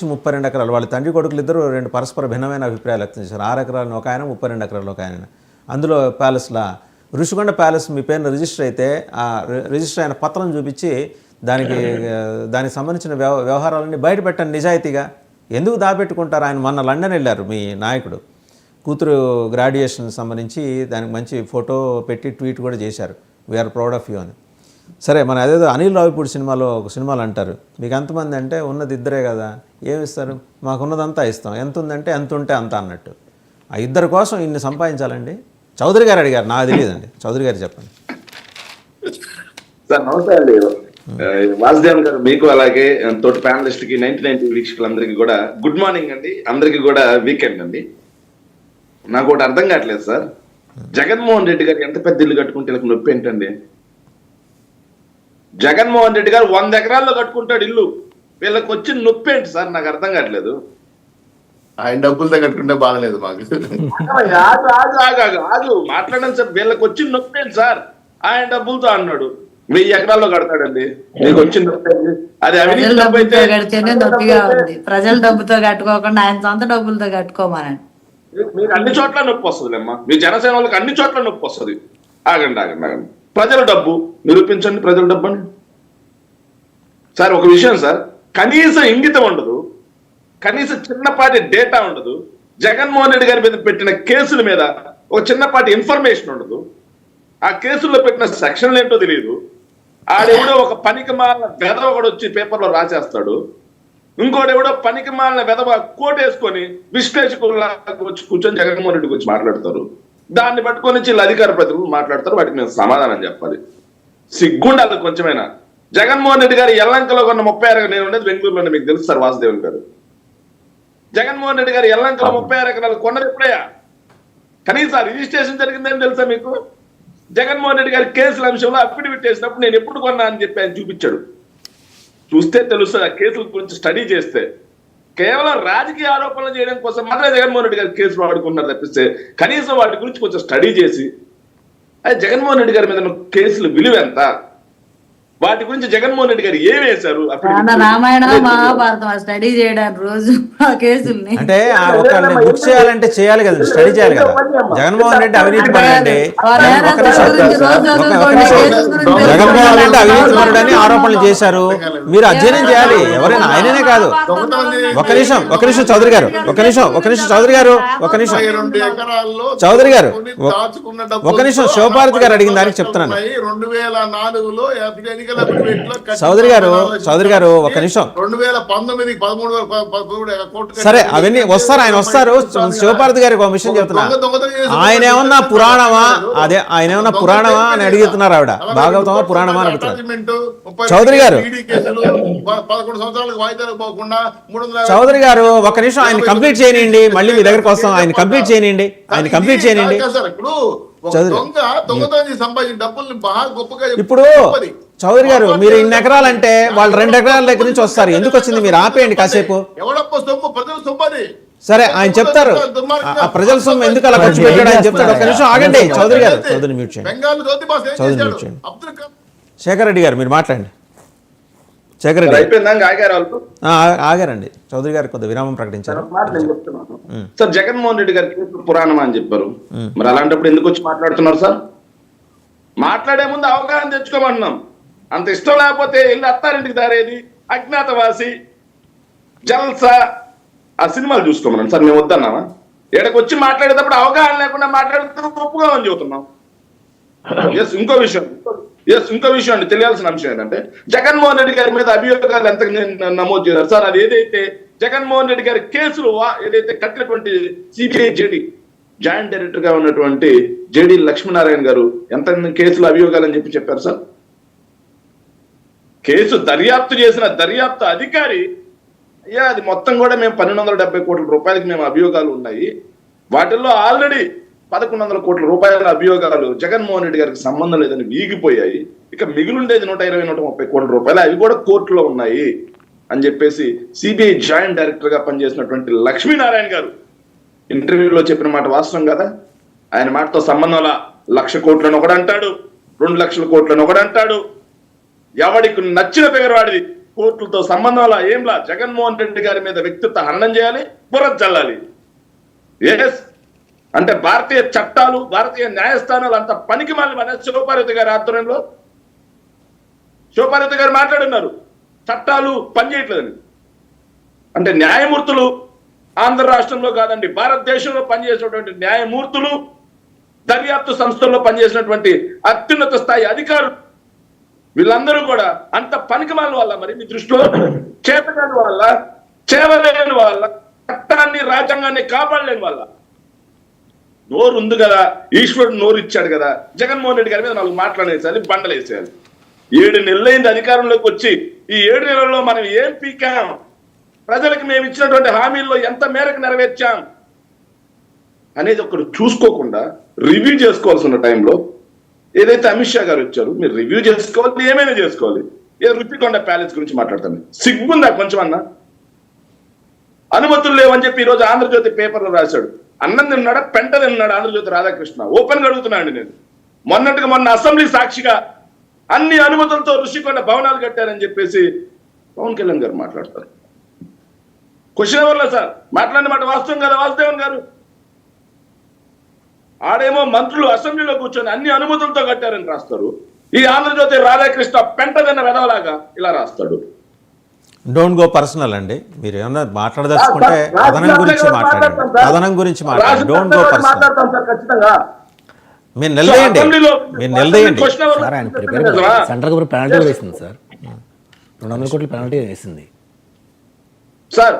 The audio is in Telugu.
32 ఎకరాలు వాళ్ళ తండ్రి కొడుకులు ఇద్దరు రెండు పరస్పర భిన్నమైన అభిప్రాయాలు వ్యక్తం చేశారు. 6 ఎకరాలను ఒక ఆయన, 32 ఎకరాలు ఒక ఆయన. అందులో ప్యాలెస్లా ఋషికొండ ప్యాలెస్ మీ పేరున రిజిస్టర్ అయితే ఆ రిజిస్టర్ అయిన పత్రం చూపించి దానికి సంబంధించిన వ్యవహారాలన్నీ బయటపెట్టండి నిజాయితీగా. ఎందుకు దాపెట్టుకుంటారు? ఆయన మొన్న లండన్ వెళ్ళారు మీ నాయకుడు, కూతురు గ్రాడ్యుయేషన్ సంబంధించి దానికి మంచి ఫోటో పెట్టి ట్వీట్ కూడా చేశారు, వీఆర్ ప్రౌడ్ ఆఫ్ యూ అని. సరే, మన అదేదో అనిల్ రావిపూడి ఒక సినిమాలో అంటారు, మీకు ఎంతమంది అంటే ఉన్నది ఇద్దరే కదా, ఏమిస్తారు, మాకున్నదంతా ఇస్తాం, ఎంత ఉందంటే ఎంత ఉంటే అంత అన్నట్టు. ఆ ఇద్దరి కోసం ఇన్ని సంపాదించాలండి? చౌదరి గారు అడిగారు, నాకు తెలియదండి. చౌదరి గారు చెప్పండి సార్. నమస్తే అండి వాసుదేవన్ గారు, మీకు అలాగే తోటి ప్యానలిస్ట్ కి 90 వీక్షకులందరికీ కూడా గుడ్ మార్నింగ్ అండి. అందరికీ కూడా వీకెండ్ అండి. నాకు ఒకటి అర్థం కావట్లేదు సార్, జగన్మోహన్ రెడ్డి గారు ఎంత పెద్ద ఇల్లు కట్టుకుంటే వీళ్ళకి నొప్పి ఏంటండి? జగన్మోహన్ రెడ్డి గారు 100 ఎకరాల్లో కట్టుకుంటాడు ఇల్లు, వీళ్ళకి వచ్చిన నొప్పి ఏంటి సార్? నాకు అర్థం కావట్లేదు. ఆయన డబ్బులతో కట్టుకుంటే బాధలేదు మాకు. ఆగు మాట్లాడండి సార్. వీళ్ళకి వచ్చిన నొప్పి ఏంటి సార్? ఆయన డబ్బులతో అన్నాడు 1000 ఎకరాల్లో కడతాడండి, మీకు వచ్చిన నొప్పి అది అవినీతి డబ్బు అయితే నొప్పిగా ఉంది. ప్రజల డబ్బుతో కట్టుకోకుండా ఆయన సొంత డబ్బులతో కట్టుకోమనండి. మీకు అన్ని చోట్ల నొప్పి వస్తుందిలేమ్మా, మీ జనసేన వాళ్ళకి అన్ని చోట్ల నొప్పి వస్తుంది. ఆగండి. ప్రజల డబ్బు నిరూపించండి, ప్రజల డబ్బు అని. సార్ ఒక విషయం సార్, కనీస ఇంగితం ఉండదు, కనీస చిన్నపాటి డేటా ఉండదు. జగన్మోహన్ రెడ్డి గారి మీద పెట్టిన కేసుల మీద ఒక చిన్నపాటి ఇన్ఫర్మేషన్ ఉండదు. ఆ కేసుల్లో పెట్టిన సెక్షన్లు ఏంటో తెలియదు. ఆడెవడో ఒక పనికి మాలిన వెధవ ఒకడు వచ్చి పేపర్లో రాసేస్తాడు, ఇంకోటి ఎవడో పనికి మాలిన వెధవ కోటేసుకొని విశ్లేషకుల్లా వచ్చి కూర్చొని జగన్మోహన్ రెడ్డి గురించి మాట్లాడతారు. దాన్ని పట్టుకొని వీళ్ళు అధికార ప్రతినిధులు మాట్లాడతారు, వాటికి మేము సమాధానం చెప్పాలి. సిగ్గుండాలి కొంచెమైనా. జగన్మోహన్ రెడ్డి గారు ఎల్లంకలో కొన్న 36 నేను ఉండేది బెంగళూరులో, మీకు తెలుసు సార్ వాసుదేవన్ గారు. జగన్మోహన్ రెడ్డి గారు ఎల్లంకలో 36 ఎకరాలు కొన్నది ఎప్పుడయ్యా? కనీసం రిజిస్ట్రేషన్ జరిగిందని తెలుసా మీకు? జగన్మోహన్ రెడ్డి గారి కేసుల అంశంలో అఫిడవిట్ చేసినప్పుడు నేను ఎప్పుడు కొన్నా అని చెప్పి ఆయన చూపించాడు. చూస్తే తెలుస్తుంది, ఆ కేసుల గురించి స్టడీ చేస్తే. కేవలం రాజకీయ ఆరోపణలు చేయడం కోసం మాత్రమే జగన్మోహన్ రెడ్డి గారి కేసులు వాడుకున్నారు తప్పిస్తే కనీసం వాటి గురించి కొంచెం స్టడీ చేసి అది జగన్మోహన్ రెడ్డి గారి మీద కేసులు విలువ ఎంత, వాటి గురించి జగన్మోహన్ రెడ్డి గారు ఏం వేశారు, రామాయణ మహాభారతం స్టడీ చేయడానికి రోజు కేసుల్ని అంటే ఒకళ్ళని బుక్ చేయాలంటే చేయాలి కదండి, స్టడీ చేయాలి కదా. జగన్మోహన్ రెడ్డి అవినీతి పరుడండి, జగన్మోహన్ రెడ్డి అవినీతి పరుడని ఆరోపణలు చేశారు, మీరు అధ్యయనం చేయాలి. ఎవరైనా ఆయననే కాదు. ఒక నిమిషం చౌదరి గారు, ఒక నిమిషం చౌదరి గారు, ఒక నిమిషం శివపార్వతి గారు అడిగిన దానికి చెప్తున్నాను. 2004లో చౌదరి గారు ఒక నిమిషం. 2019 సరే, అవన్నీ వస్తారు, ఆయన వస్తారు. శివపార్వతి గారికి ఒక విషయం చెప్తున్నా, ఆయన ఏమన్నా పురాణమా అని అడుగుతున్నారు ఆవిడ. భాగవతమా పురాణమా అని అడుగుతున్నారు. చౌదరి గారు ఒక నిమిషం ఆయన కంప్లీట్ చేయనండి, మళ్ళీ మీ దగ్గరకు వస్తాం. ఆయన కంప్లీట్ చేయనండి. ఇప్పుడు చౌదరి గారు, మీరు ఇన్ని ఎకరాలంటే వాళ్ళు 2 ఎకరాల దగ్గర నుంచి వస్తారు, ఎందుకు వచ్చింది? మీరు ఆపేయండి కాసేపు. సరే, ఆయన చెప్తారు ఆ ప్రజల సొమ్ము ఎందుకు అలా ఖర్చు పెట్టాడు ఆయన చెప్తాడు. ఒక నిమిషం ఆగండి చౌదరి గారు, మ్యూట్ చేయండి. శేఖర్ రెడ్డి గారు మీరు మాట్లాడండి. శేఖర్ రెడ్డి ఆగారండి. చౌదరి గారు కొద్దిగా విరామం ప్రకటించారు. సార్, జగన్మోహన్ రెడ్డి గారి కేసు పురాణమా అని చెప్పారు, మరి అలాంటప్పుడు ఎందుకు వచ్చి మాట్లాడుతున్నారు సార్? మాట్లాడే ముందు అవగాహన తెచ్చుకోమంటున్నాం. అంత ఇష్టం లేకపోతే వెళ్ళి అత్తారింటికి దారేది, అజ్ఞాతవాసి, జల్సా ఆ సినిమాలు చూసుకోమన్నాను సార్. మేము వద్దన్నామా? ఎక్కడికి వచ్చి మాట్లాడేటప్పుడు అవగాహన లేకుండా మాట్లాడుతూ ఒప్పుగా అని చెబుతున్నాం. ఇంకో విషయం అండి, తెలియాల్సిన అంశం ఏంటంటే జగన్మోహన్ రెడ్డి గారి మీద అభియోగాలు ఎంత నమోదు చేశారు సార్? అది ఏదైతే జగన్మోహన్ రెడ్డి గారి కేసులు ఏదైతే కట్టినటువంటి సిబిఐ జేడీ జాయింట్ డైరెక్టర్ గా ఉన్నటువంటి జేడీ లక్ష్మీనారాయణ గారు ఎంత కేసులు అభియోగాలు అని చెప్పారు సార్? కేసు దర్యాప్తు చేసిన దర్యాప్తు అధికారి, అయ్యా అది మొత్తం కూడా మేము 1270 కోట్ల రూపాయలకి మేము అభియోగాలు ఉన్నాయి, వాటిల్లో ఆల్రెడీ 1100 కోట్ల రూపాయల అభియోగాలు జగన్మోహన్ రెడ్డి గారికి సంబంధం లేదని వీగిపోయాయి, ఇక మిగిలిండేది 120-130 కోట్ల రూపాయలు, అవి కూడా కోర్టులో ఉన్నాయి అని చెప్పేసి సిబిఐ జాయింట్ డైరెక్టర్ గా పనిచేసినటువంటి లక్ష్మీనారాయణ గారు ఇంటర్వ్యూలో చెప్పిన మాట వాస్తవం కదా? ఆయన మాటతో సంబంధంలా 1,00,000 కోట్లను ఒకడంటాడు, 2 లక్షల కోట్లను ఒకడంటాడు. ఎవడికి నచ్చిన పేరు వాడిది కోర్టులతో సంబంధం ఏంలా జగన్మోహన్ రెడ్డి గారి మీద వ్యక్తిత్వ హననం చేయాలి, బుర్ర చల్లాలి. ఎస్ అంటే భారతీయ చట్టాలు, భారతీయ న్యాయస్థానాలు అంత పనికి మాలిన శివపార్వతి గారి ఆధ్వర్యంలో శివపార్వతి గారు మాట్లాడున్నారు చట్టాలు పనిచేయట్లేదని. అంటే న్యాయమూర్తులు ఆంధ్ర రాష్ట్రంలో కాదండి, భారతదేశంలో పనిచేసినటువంటి న్యాయమూర్తులు, దర్యాప్తు సంస్థల్లో పనిచేసినటువంటి అత్యున్నత స్థాయి అధికారులు, వీళ్ళందరూ కూడా అంత పనికిమాలిన వాళ్ళ, మరి మీ దృష్టిలో చేతకాని వాళ్ళ, చేవలేని వాళ్ళ, చట్టాన్ని రాజ్యాంగాన్ని కాపాడలేని వాళ్ళ. నోరు ఉంది కదా, ఈశ్వరుడు నోరు ఇచ్చాడు కదా, జగన్మోహన్ రెడ్డి గారి మీద 4 మాట్లాడేసేయాలి, బండలేసేయాలి. 7 నెలలైంది అధికారంలోకి వచ్చి. ఈ 7 నెలల్లో మనం ఏం పీకాం, ప్రజలకు మేము ఇచ్చినటువంటి హామీల్లో ఎంత మేరకు నెరవేర్చాం అనేది ఒకరు చూసుకోకుండా రివ్యూ చేసుకోవాల్సిన టైంలో ఏదైతే అమిత్ షా గారు వచ్చారు, మీరు రివ్యూ చేసుకోవాలి, ఏమైనా చేసుకోవాలి. ఏదో రుచికొండ ప్యాలెస్ గురించి మాట్లాడతాను, సిగ్గుందా కొంచెం అన్న? అనుమతులు లేవని చెప్పి ఈరోజు ఆంధ్రజ్యోతి పేపర్లో రాశాడు. అన్నం తిన్నాడా, పెంట తిన్నాడా ఆంధ్రజ్యోతి రాధాకృష్ణ? ఓపెన్ గా అడుగుతున్నాండి నేను. మొన్న అసెంబ్లీ సాక్షిగా అన్ని అనుమతులతో రుషికొండ భవనాలు కట్టారని చెప్పేసి పవన్ కళ్యాణ్ గారు మాట్లాడతారు. క్వశ్చన్ ఎవరిలో సార్ మాట్లాడిన మాట వాస్తవం కదా వాసుదేవన్ గారు? ఆడేమో మంత్రులు అసెంబ్లీలో కూర్చొని అన్ని అనుమతులతో కట్టారని రాస్తారు. ఈ ఆంధ్రజ్యోతి రాధాకృష్ణ పెంట తిన్న వెదవలాగా ఇలా రాస్తాడు. డోంట్ గో పర్సనల్ అండి. మీరు ఏమన్నా మాట్లాడదలుచుకుంటే కథనం గురించి మాట్లాడండి, కథనం గురించి మాట్లాడండి. Don't go personal. మీరు నిలదీయండి, మీరు నిలదీయండి. సార్ ఆయన సెంట్రల్ గవర్నమెంట్ పెనాల్టీ వేసింది సార్, 200 కోట్ల పెనాల్టీ వేసింది సార్.